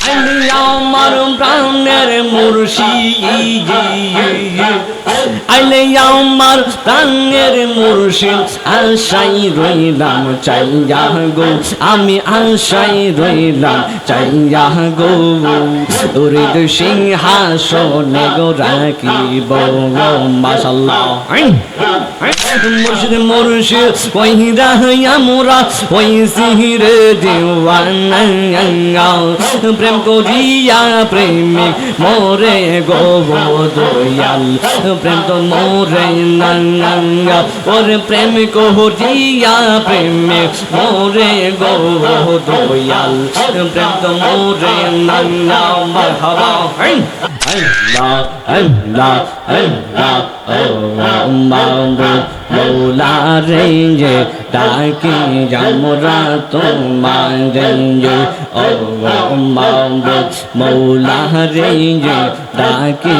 আইলে আমার প্রাণের মুর্শিদ, আইলে আমার প্রাণের মুর্শিদ, আশাই রইলাম চাইয়া গো, আমি আশাই রইলাম চাইয়া গো, হৃদ সিংহাসনে গো রাখিব মাশাআল্লাহ। মুর্শিদ মুর্শিদ কইরা আমরা ওই সিহিরে দিওয়ানা, প্রেম করিয়া প্রেমিক মোরে গো দয়াল, প্রেম তো মোরে নাঙ্গা, ওরে প্রেম করিয়া প্রেমিক মোরে গো দয়াল, প্রেম তো মোরে নাঙ্গা। মারহাবা আল্লাহ আল্লাহ আল্লাহ মৌলা রে যে ডাকি আমরা তোমারে, ও মৌলা রে যে ডাকি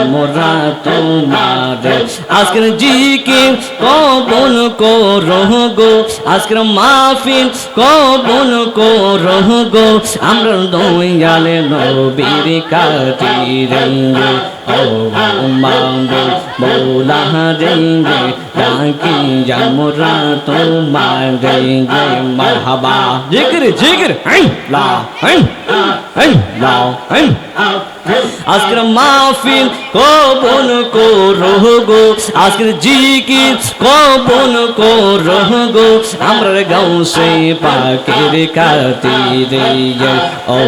আমরা তোমারে। আজকের জিকির কবুল করো গো, আজকের মাহফিল কবুল করো গো, আমরা দয়ালে নবীর খাতিরে, ও মৌলা রে যে ডাকি আমরা তোমারে। মারহাবা জিকির জিকির লা লা। আজকের মাহফিল কবুল করো গো, আজকের জিকির কবুল করো গো, আমরা গাউসে পাকের খাতিরে, ও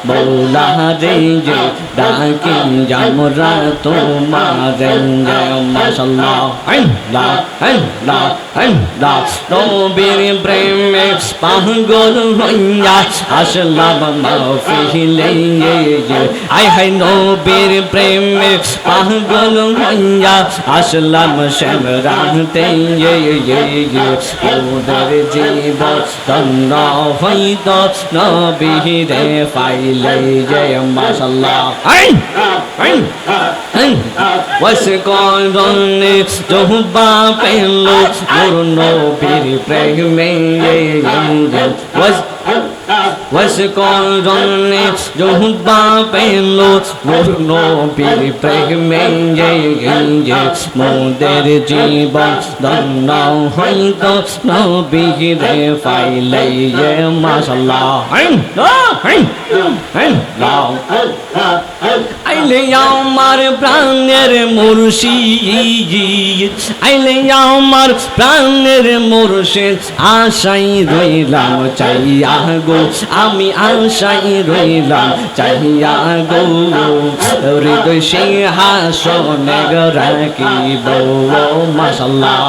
মৌলা রে যে ডাকি আমরা তোমারে। মাশাআল্লাহ আল্লাহ আল্লাহ আল্লাহ। নবীর প্রেমে পাগল হইয়া আসলাম মাহফিলে, আই হাই নবীর প্রেমে পাগল হইয়া আসলাম শ্যামরাতে, ওদের জীবন ধন্য হইত নবীরে পাইলে। মাশাআল্লাহ ওয়াস করনে জোহবা পেলো মোর নবীর প্রেমে, ওয়াস করনে জোহবা পেলো মোর নবীর প্রেমে, মোদের জীবন ধন্য হইত নবীরে পাইলে। মাশাআল্লাহ আইলে আমার প্রাণের মুর্শিদ, আইলে আমার প্রাণের মুর্শিদ, আশাই রইলাম চাইয়া গো, আমি আশাই রইলাম চাইয়া গো, হৃদয় সিংহাসনে রাখিব। মাশাআল্লাহ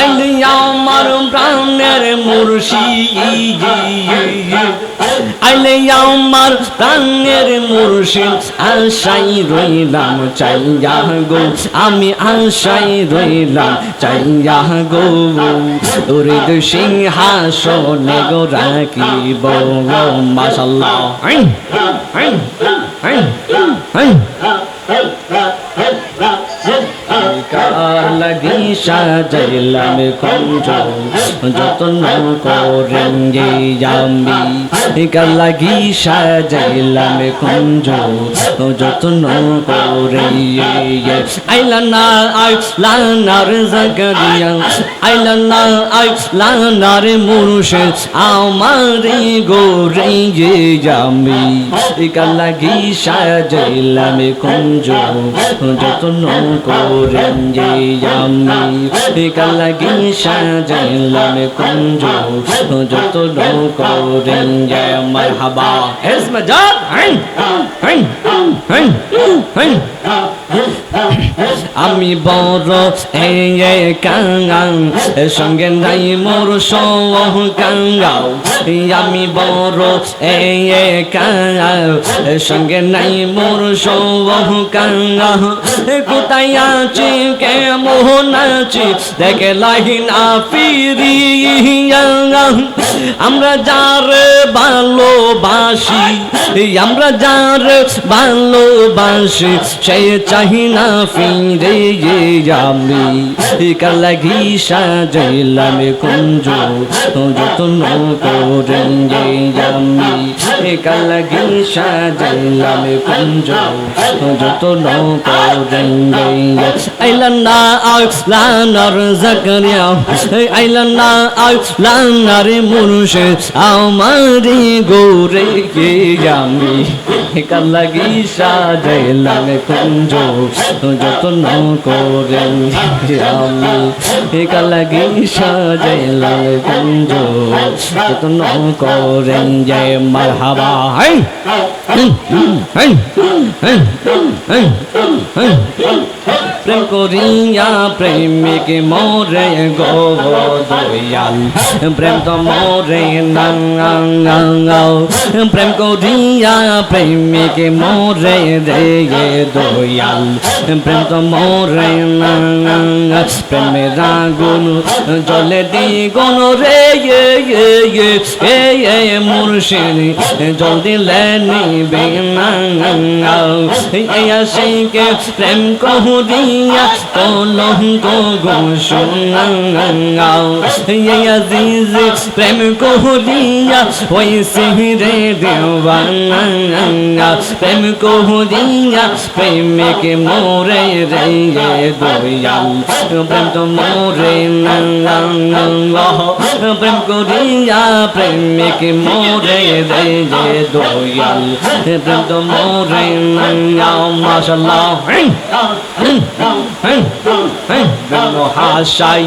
আইলে আমার প্রাণের মুর্শিদ, আইলে আমার প্রাণের মুর্শিদ, আশাই রইলাম চাইয়া গো, আমি আশাই রইলাম চাইয়া গো, হৃদ সিংহাসনে গো রাখিব। মাশাআল্লাহ লাগি সাজাইলাম কুঞ্জ, যত্ন করেন আমি, লাগি সাজাইলাম কুঞ্জ, যত্ন করে। আইলা না আইলা নার জাগরিয়া, আইলা না আইলা নার মুর্শিদ, আমার গোরে আমি, লাগি সাজাইলাম কুঞ্জ, যত্ন করেন আমি, লাগি সাজাইলাম কুঞ্জ, যত্ন করেন। মারহাবা ইসমে জাত আমি বড় কাঙ্গাল, সঙ্গে নাই মোর সহকাঙ্গাল, আমি বড় কাঙ্গাল, সঙ্গে নাই মোর সহকাঙ্গাল, কোথায় আছি কেমন আছি দেখে লাহি না ফিরিয়া, আমরা যার ভালোবাসি, আমরা যার ভালোবাসি, সে দিকে চাহি না ফিরে আমি কার লাগি সাজাইলাম কুঞ্জ যত্ন করেঙ্গে আমি কার লাগি সাজাইলাম কুঞ্জ যত্ন করেঙ্গে আইলান না আইলানার জাকারিয়া আইলান না আইলানার মুর্শিদ আমারি গোরে কে আমি কার লাগি সাজাইলাম কুঞ্জ যত্ন করেঙ্গে আমি কার লাগি সাজাইলাম কুঞ্জ যত্ন করেঙ্গে মারহাবা প্রেম করিয়া প্রেমিক মোরে গো দয়াল প্রেম তো মোরে নাঙ্গাও প্রেম করিয়া প্রেমিক মোরে রে দয়াল প্রেম তো মোরে নাঙ্গা প্রেমের আগুন জলে দ্বিগুণ রে মুর্শিদ জল দিলে নিবে নাঙ্গাও আসিকে প্রেম করিয়া কলঙ্ক ঘোষণাও আজিজ প্রেম করিয়া ওই সিহরে দেওয়ানা প্রেম করিয়া প্রেমিক মোরে রে দয়াল প্রেম তো মোরে প্রেম করিয়া প্রেমিক মোরে রে দয়াল প্রেম তো মোরে মাশাআল্লাহ প্রেম হাসাই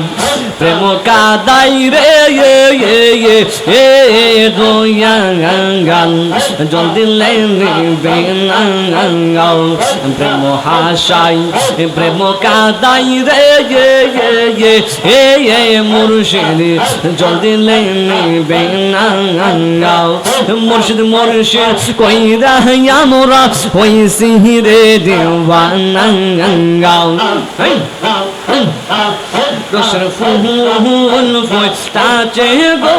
প্রেম কাদাই রে দয়াল জল দিলে নিবে প্রেম হাসাই প্রেম কাদাই রে মুর্শিদ জল দিলে নিবে মুর্শিদ মুর্শিদ কইরা আমরা ওই সিহিরে দেওয়ানা রসের ফুল ফুটাছে গো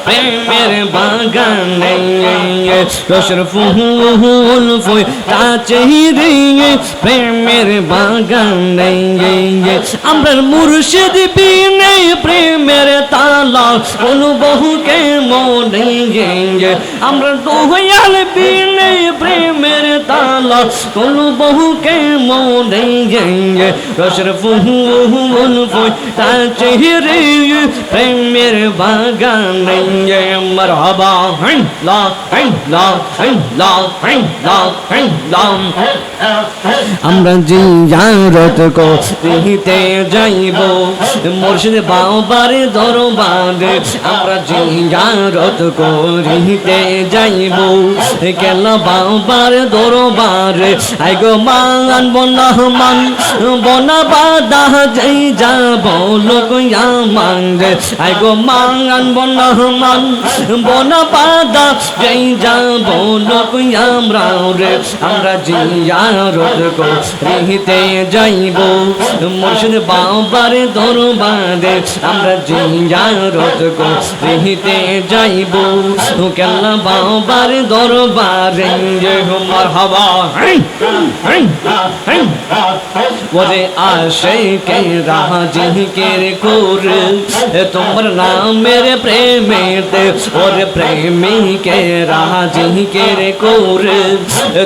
প্রেমের বাগানে রসের ফুল ফুটাছে রে প্রেমের বাগানে আমরা মুর্শিদ বিনে প্রেমের তালা বহুকে মনে আমরা দয়াল বিনে প্রেমের তালা বহুকে মনে রসের ফুল ফুটাছে রে প্রেমের বাগানে মারহাবা লা লা লা লা আমরা জিয়ারত করিতে যাইব মুর্শিদ বাবার দরবারে আমরা জিয়ারত করিতে যাইব কেন বাবার দরবারে আই গো মান বনা মান বনা বাদা যাই যাব লোক মান রে আই গো মান বনা মান বনা বাদা যাই যাব লোক আমরা রে আমরা জিয়ারত করিতে যাইব মুর্শিদ বাবার দরবারে আমরা জিয়ারত করিতে যাইব কেন বাবার দরবারে মারহাবা ওরে আশিকে রাজিকের কোর তোমার নামের প্রেমেতে ওরে প্রেমিকে রাজিকের কোর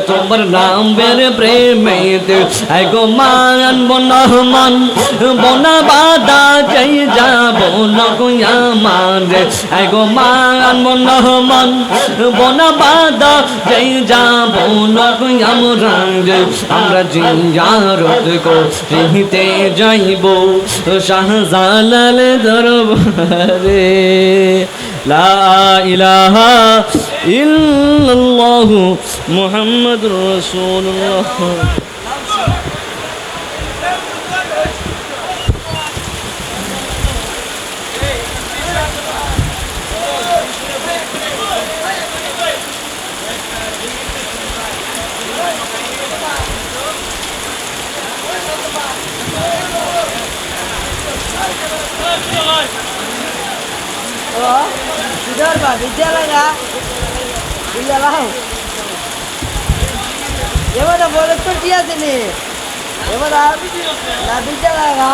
তোমার নামের প্রেমেতে আই গো মান বনা মান বনা বাদা যাই যাব লগয়া মান আই গো মান বনা মান বনা বাদা যাই যাব লগয়া মান আমরা জিয়ারত করিতে যাইব শাহজালাল দরবারে লা ইলাহা ইল্লাল্লাহ মুহাম্মাদুর রাসূলুল্লাহ এবার বলে তো কি আছে নে এবার না বিচার লাগা